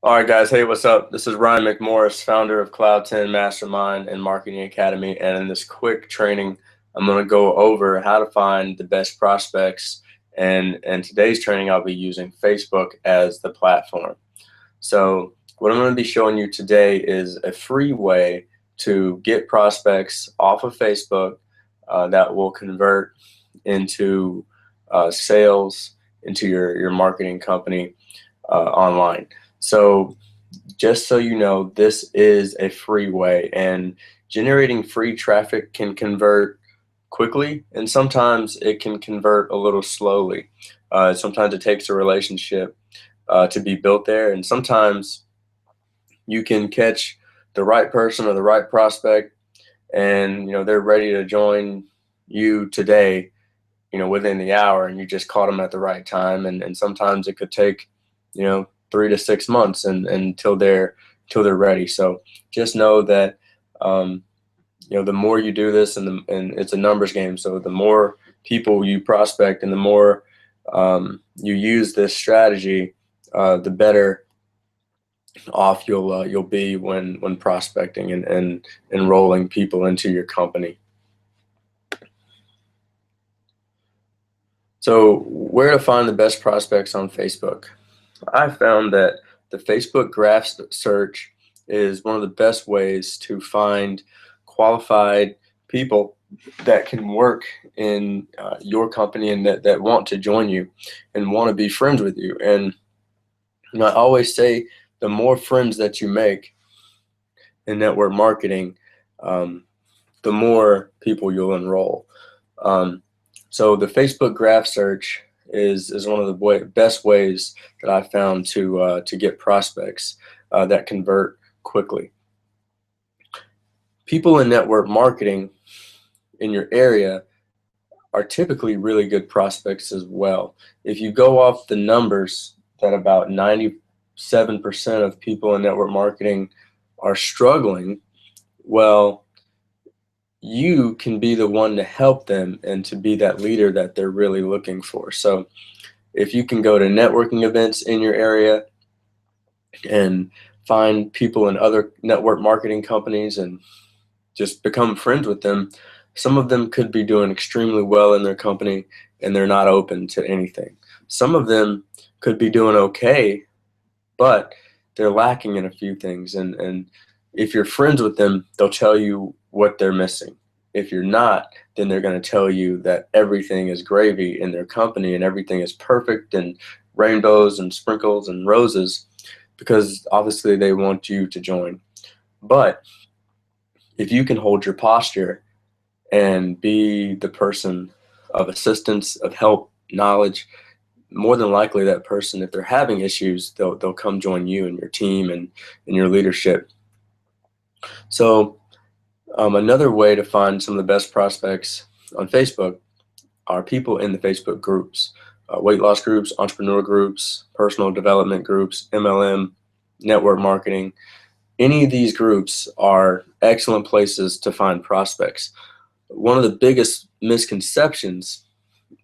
All right, guys. Hey, what's up? This is Ryan McMorris, founder of Cloud 10 Mastermind and Marketing Academy. And in this quick training, I'm going to go over how to find the best prospects. And in today's training, I'll be using Facebook as the platform. So what I'm going to be showing you today is a free way to get prospects off of Facebook that will convert into sales into your marketing company online. So just so you know, this is a free way, and generating free traffic can convert quickly, and sometimes it can convert a little slowly. Sometimes it takes a relationship to be built there, and sometimes you can catch the right person or the right prospect, and they're ready to join you today, within the hour, and you just caught them at the right time. And sometimes it could take 3 to 6 months until they're ready. So just know that the more you do this, and it's a numbers game. So the more people you prospect and the more you use this strategy, the better off you'll be when prospecting and enrolling people into your company. So where to find the best prospects on Facebook? I found that the Facebook graph search is one of the best ways to find qualified people that can work in your company and that want to join you and want to be friends with you. And I always say the more friends that you make in network marketing, the more people you'll enroll. So the Facebook graph search is one of the best ways that I found to get prospects that convert quickly. People in network marketing in your area are typically really good prospects as well. If you go off the numbers that about 97% of people in network marketing are struggling, well, you can be the one to help them and to be that leader that they're really looking for. So if you can go to networking events in your area and find people in other network marketing companies and just become friends with them, some of them could be doing extremely well in their company and they're not open to anything. Some of them could be doing okay, but they're lacking in a few things. And if you're friends with them, they'll tell you what they're missing. If you're not, then they're going to tell you that everything is gravy in their company and everything is perfect and rainbows and sprinkles and roses, because obviously they want you to join. But if you can hold your posture and be the person of assistance, of help, knowledge, more than likely that person, if they're having issues, they'll come join you and your team and your leadership. So another way to find some of the best prospects on Facebook are people in the Facebook groups, weight loss groups, entrepreneur groups, personal development groups, MLM, network marketing. Any of these groups are excellent places to find prospects. One of the biggest misconceptions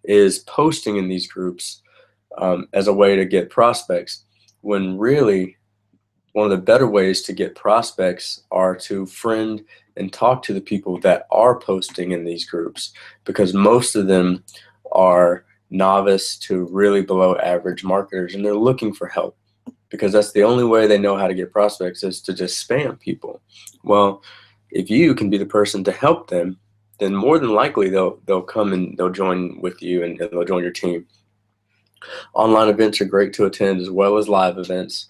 is posting in these groups as a way to get prospects, when really one of the better ways to get prospects are to friend and talk to the people that are posting in these groups, because most of them are novice to really below average marketers and they're looking for help, because that's the only way they know how to get prospects, is to just spam people. Well, if you can be the person to help them, then more than likely they'll come and they'll join with you and they'll join your team. Online events are great to attend, as well as live events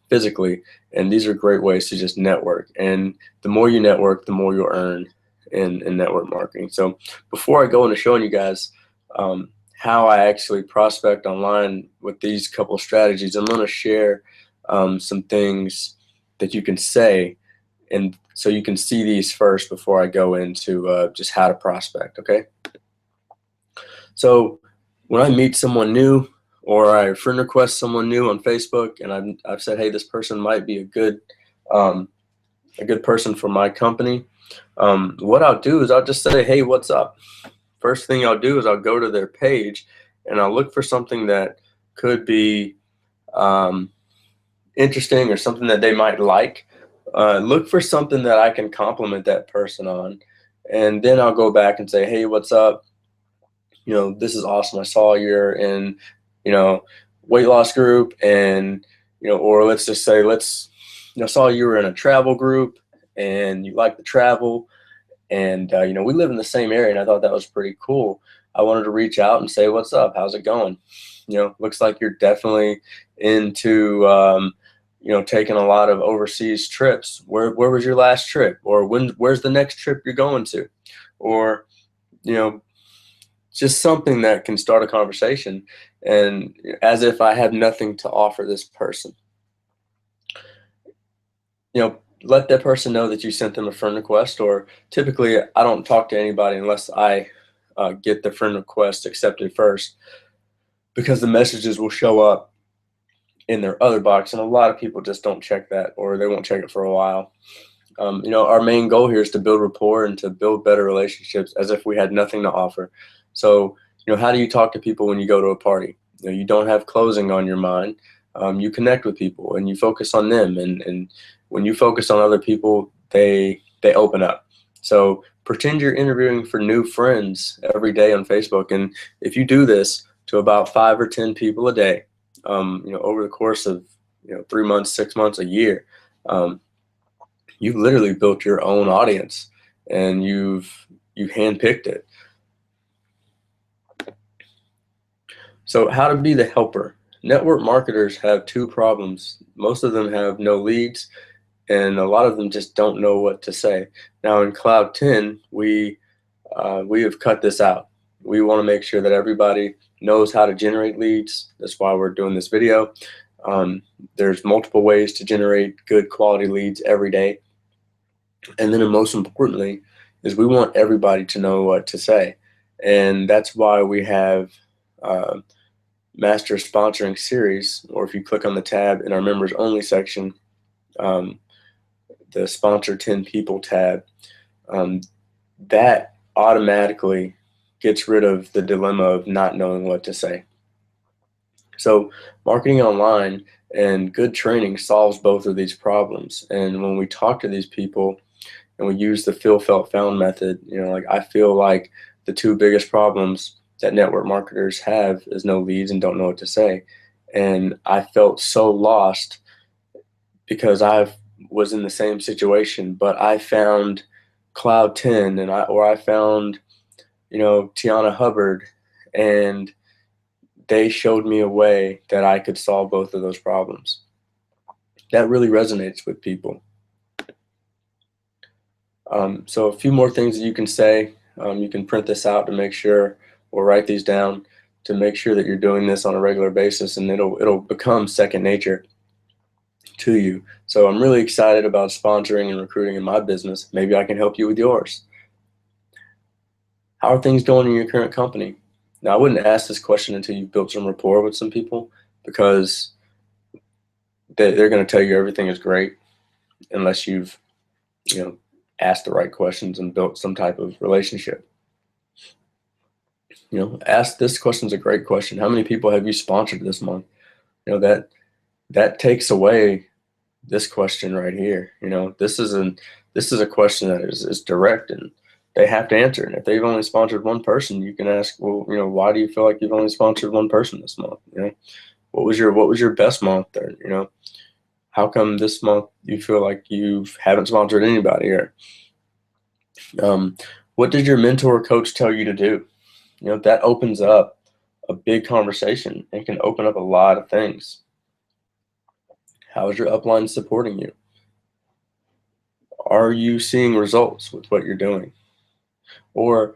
physically, and these are great ways to just network. And the more you network, the more you'll earn in network marketing. So before I go into showing you guys how I actually prospect online with these couple of strategies, I'm going to share some things that you can say, and so you can see these first before I go into just how to prospect. Okay. So when I meet someone new, or I friend request someone new on Facebook, and I've said, hey, this person might be a good person for my company, what I'll do is I'll just say, hey, what's up? First thing I'll do is I'll go to their page and I'll look for something that could be interesting or something that they might like, look for something that I can compliment that person on. And then I'll go back and say, hey, what's up? This is awesome. I saw you're in, you know, weight loss group, and, or let's just say, saw you were in a travel group and you like to travel, and, we live in the same area, and I thought that was pretty cool. I wanted to reach out and say, what's up? How's it going? Looks like you're definitely into, taking a lot of overseas trips. Where was your last trip? Or where's the next trip you're going to? Or, just something that can start a conversation, and as if I have nothing to offer this person. Let that person know that you sent them a friend request, or typically I don't talk to anybody unless I get the friend request accepted first, because the messages will show up in their other box, and a lot of people just don't check that, or they won't check it for a while. Our main goal here is to build rapport and to build better relationships as if we had nothing to offer. So, how do you talk to people when you go to a party? You don't have closing on your mind. You connect with people and you focus on them. And when you focus on other people, they open up. So pretend you're interviewing for new friends every day on Facebook. And if you do this to about 5 or 10 people a day, over the course of 3 months, 6 months, a year, you've literally built your own audience, and you've handpicked it. So how to be the helper. Network marketers have 2 problems. Most of them have no leads, and a lot of them just don't know what to say. Now in Cloud 10, we have cut this out. We want to make sure that everybody knows how to generate leads. That's why we're doing this video. There's multiple ways to generate good quality leads every day. And then most importantly is we want everybody to know what to say. And that's why we have Master Sponsoring Series, or if you click on the tab in our members only section, the Sponsor 10 People tab, that automatically gets rid of the dilemma of not knowing what to say. So marketing online and good training solves both of these problems. And when we talk to these people and we use the feel, felt, found method, I feel like the 2 biggest problems that network marketers have is no leads and don't know what to say. And I felt so lost because I was in the same situation, but I found Cloud 10 and I found, Tiana Hubbard, and they showed me a way that I could solve both of those problems. That really resonates with people. So a few more things that you can say. You can print this out to make sure, or write these down to make sure that you're doing this on a regular basis, and it'll become second nature to you. So I'm really excited about sponsoring and recruiting in my business. Maybe I can help you with yours. How are things going in your current company? Now, I wouldn't ask this question until you've built some rapport with some people, because they're going to tell you everything is great unless you've asked the right questions and built some type of relationship. Ask this question's a great question. How many people have you sponsored this month? That takes away this question right here. This is a question that is direct, and they have to answer. And if they've only sponsored one person, you can ask, well, why do you feel like you've only sponsored one person this month? What was your best month there? How come this month you feel like you haven't sponsored anybody? Or what did your mentor or coach tell you to do? That opens up a big conversation and can open up a lot of things. How is your upline supporting you? Are you seeing results with what you're doing? Or,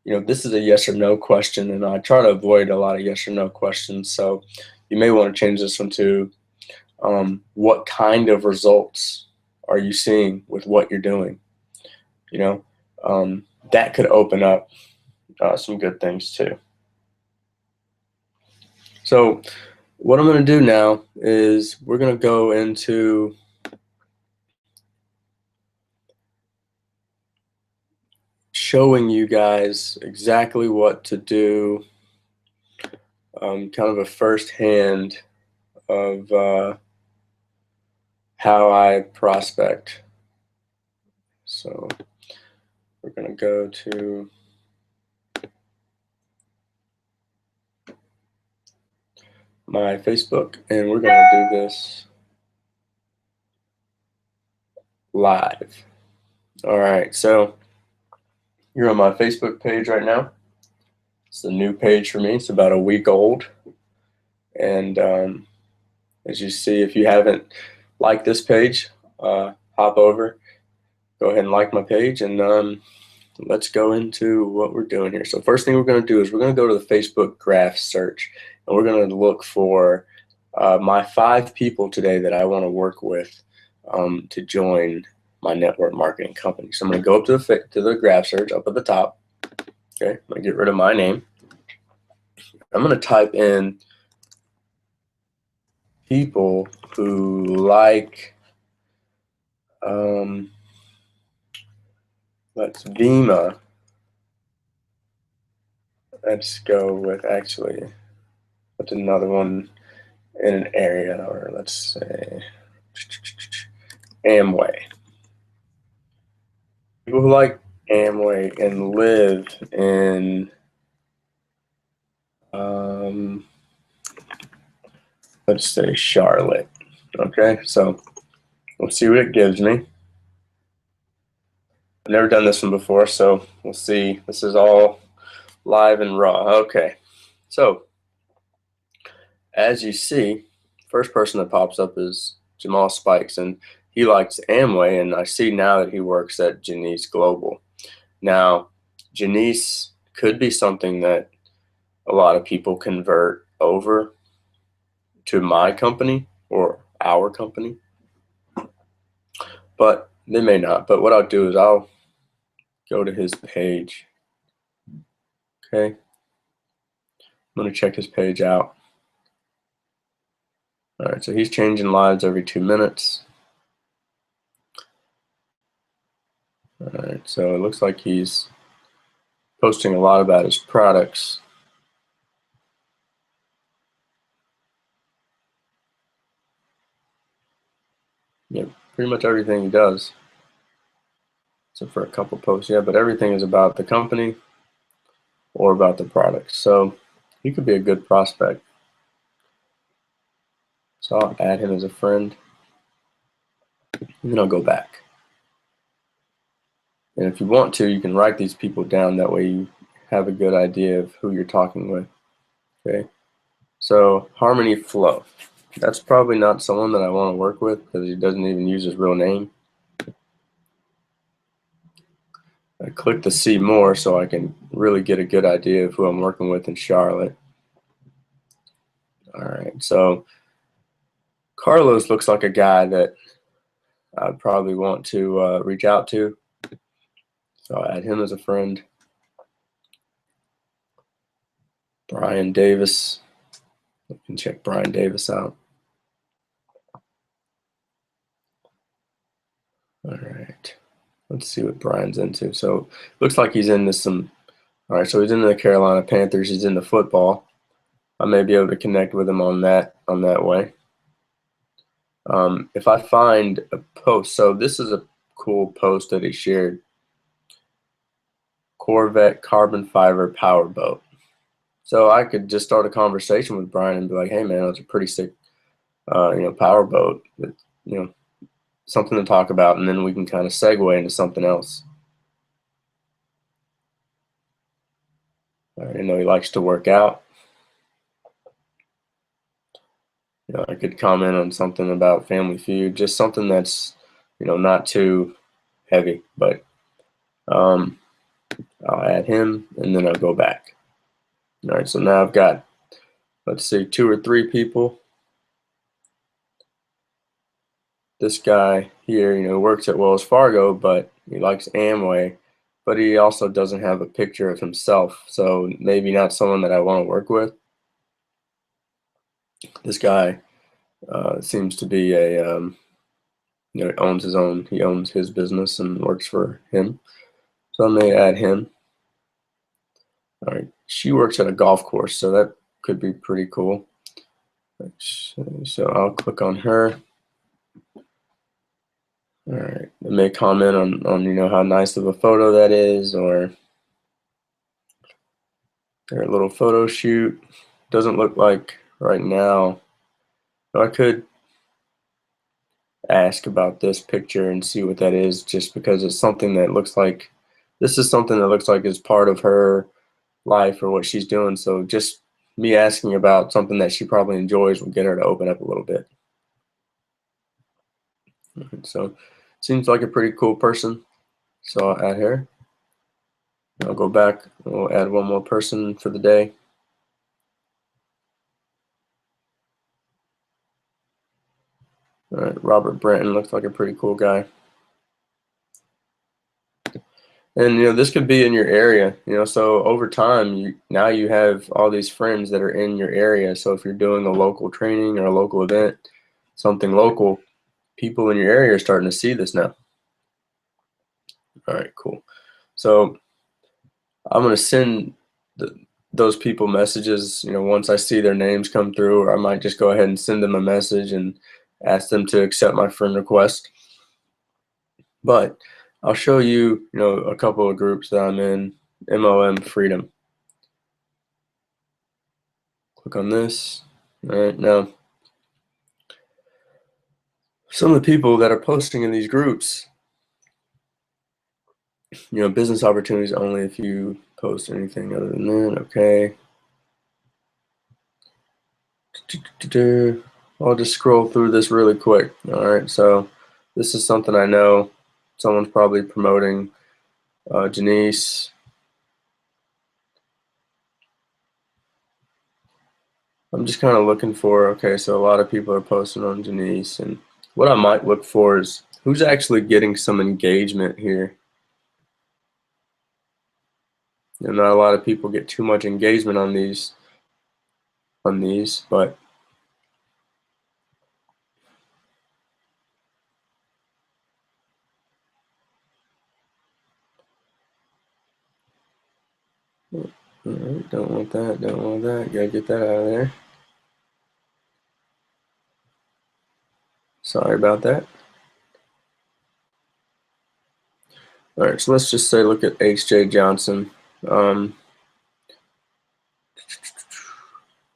this is a yes or no question, and I try to avoid a lot of yes or no questions. So you may want to change this one to, what kind of results are you seeing with what you're doing? That could open up some good things too. So what I'm going to do now is we're going to go into showing you guys exactly what to do, kind of a firsthand of how I prospect. So we're going to go to my Facebook, and we're going to do this live. All right, so you're on my Facebook page right now. It's a new page for me. It's about a week old. And as you see, if you haven't liked this page, hop over, go ahead and like my page, and let's go into what we're doing here. So first thing we're going to do is we're going to go to the Facebook graph search, and we're going to look for my 5 people today that I want to work with to join my network marketing company. So I'm going to go up to the graph search up at the top. Okay, I'm going to get rid of my name. I'm going to type in people who like let's Vima. Let's go with actually what's another one in an area, or let's say Amway. People who like Amway and live in let's say Charlotte. Okay, so we'll see what it gives me. I've never done this one before, so we'll see. This is all live and raw. Okay, so as you see, first person that pops up is Jamal Spikes, and he likes Amway, and I see now that he works at Janice Global. Now, Janice could be something that a lot of people convert over to my company or our company, but they may not. But what I'll do is I'll go to his page. Okay, I'm going to check his page out. All right, so he's changing lives every 2 minutes. All right, so it looks like he's posting a lot about his products. Yeah, pretty much everything he does. Except for a couple posts, yeah, but everything is about the company or about the product. So he could be a good prospect. So I'll add him as a friend, and then I'll go back. And if you want to, you can write these people down. That way you have a good idea of who you're talking with. Okay. So Harmony Flow. That's probably not someone that I want to work with because he doesn't even use his real name. I click the see more so I can really get a good idea of who I'm working with in Charlotte. All right. So Carlos looks like a guy that I'd probably want to reach out to. So I'll add him as a friend. Brian Davis. You can check Brian Davis out. All right. Let's see what Brian's into. So looks like he's into some. All right. So he's into the Carolina Panthers. He's into football. I may be able to connect with him on that way. If I find a post, so this is a cool post that he shared. Corvette carbon fiber powerboat. So I could just start a conversation with Brian and be like, "Hey man, that's a pretty sick, powerboat. That, something to talk about," and then we can kind of segue into something else. I know he likes to work out. I could comment on something about Family Feud, just something that's, not too heavy, but I'll add him and then I'll go back. All right, so now I've got, let's see, 2 or 3 people. This guy here, works at Wells Fargo, but he likes Amway, but he also doesn't have a picture of himself, so maybe not someone that I want to work with. This guy seems to be a, he owns his business and works for him. So I may add him. All right, she works at a golf course, so that could be pretty cool. So I'll click on her. All right, they may comment on you know how nice of a photo that is, or their little photo shoot. Doesn't look like right now. I could ask about this picture and see what that is, just because it's something that looks like this is something that looks like is part of her life or what she's doing. So just me asking about something that she probably enjoys will get her to open up a little bit. So seems like a pretty cool person. So I'll add her. I'll go back. We'll add one more person for the day. All right, Robert Brenton looks like a pretty cool guy. And you know, this could be in your area, you know, so over time now you have all these friends that are in your area. So if you're doing a local training or a local event, something local, people in your area are starting to see this now. All right, cool. So I'm going to send those people messages, you know, once I see their names come through, or I might just go ahead and send them a message and ask them to accept my friend request. But I'll show you, you know, a couple of groups that I'm in. MLM Freedom. Click on this. All right, now some of the people that are posting in these groups, you know, business opportunities only if you post anything other than that. Okay. I'll just scroll through this really quick. All right, so this is something I know someone's probably promoting. Janice. I'm just kind of looking for, okay, so a lot of people are posting on Janice, and what I might look for is who's actually getting some engagement here. And not a lot of people get too much engagement on these, but all right, don't want that, gotta get that out of there. Sorry about that. All right, so let's just say look at H.J. Johnson.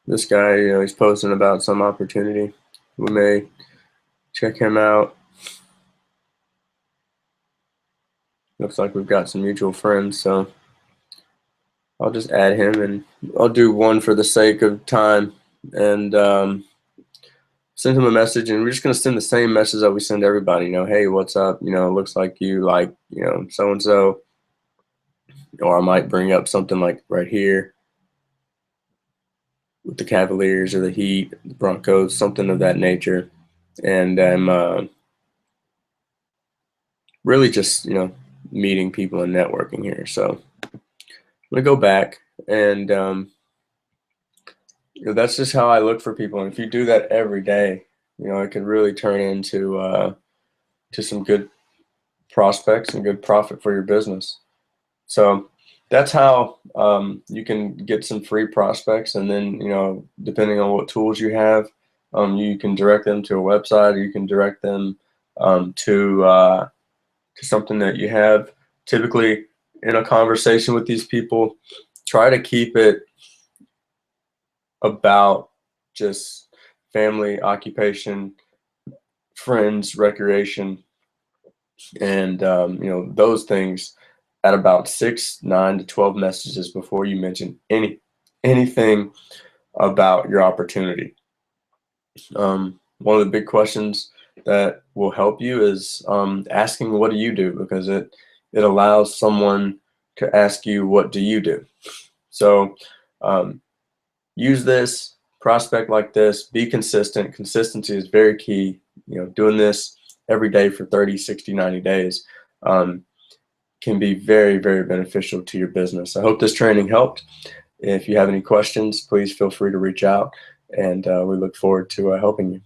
This guy, you know, he's posting about some opportunity. We may check him out. Looks like we've got some mutual friends, so I'll just add him, and I'll do one for the sake of time, and send him a message. And we're just going to send the same message that we send everybody, you know, hey, what's up? You know, it looks like you like, you know, so-and-so. Or I might bring up something like right here with the Cavaliers or the Heat, the Broncos, something of that nature. And I'm really just, you know, meeting people and networking here. So I'm going to go back, and you know, that's just how I look for people. And if you do that every day, you know, it can really turn into to some good prospects and good profit for your business. So that's how you can get some free prospects. And then, you know, depending on what tools you have, you can direct them to a website, or you can direct them to something that you have. Typically, in a conversation with these people, try to keep it about just family, occupation, friends, recreation, and you know, those things at about 6, 9 to 12 messages before you mention anything about your opportunity. One of the big questions that will help you is asking, what do you do? Because it allows someone to ask you, what do you do? So use this, prospect like this, be consistent. Consistency is very key. You know, doing this every day for 30, 60, 90 days can be very, very beneficial to your business. I hope this training helped. If you have any questions, please feel free to reach out, and we look forward to helping you.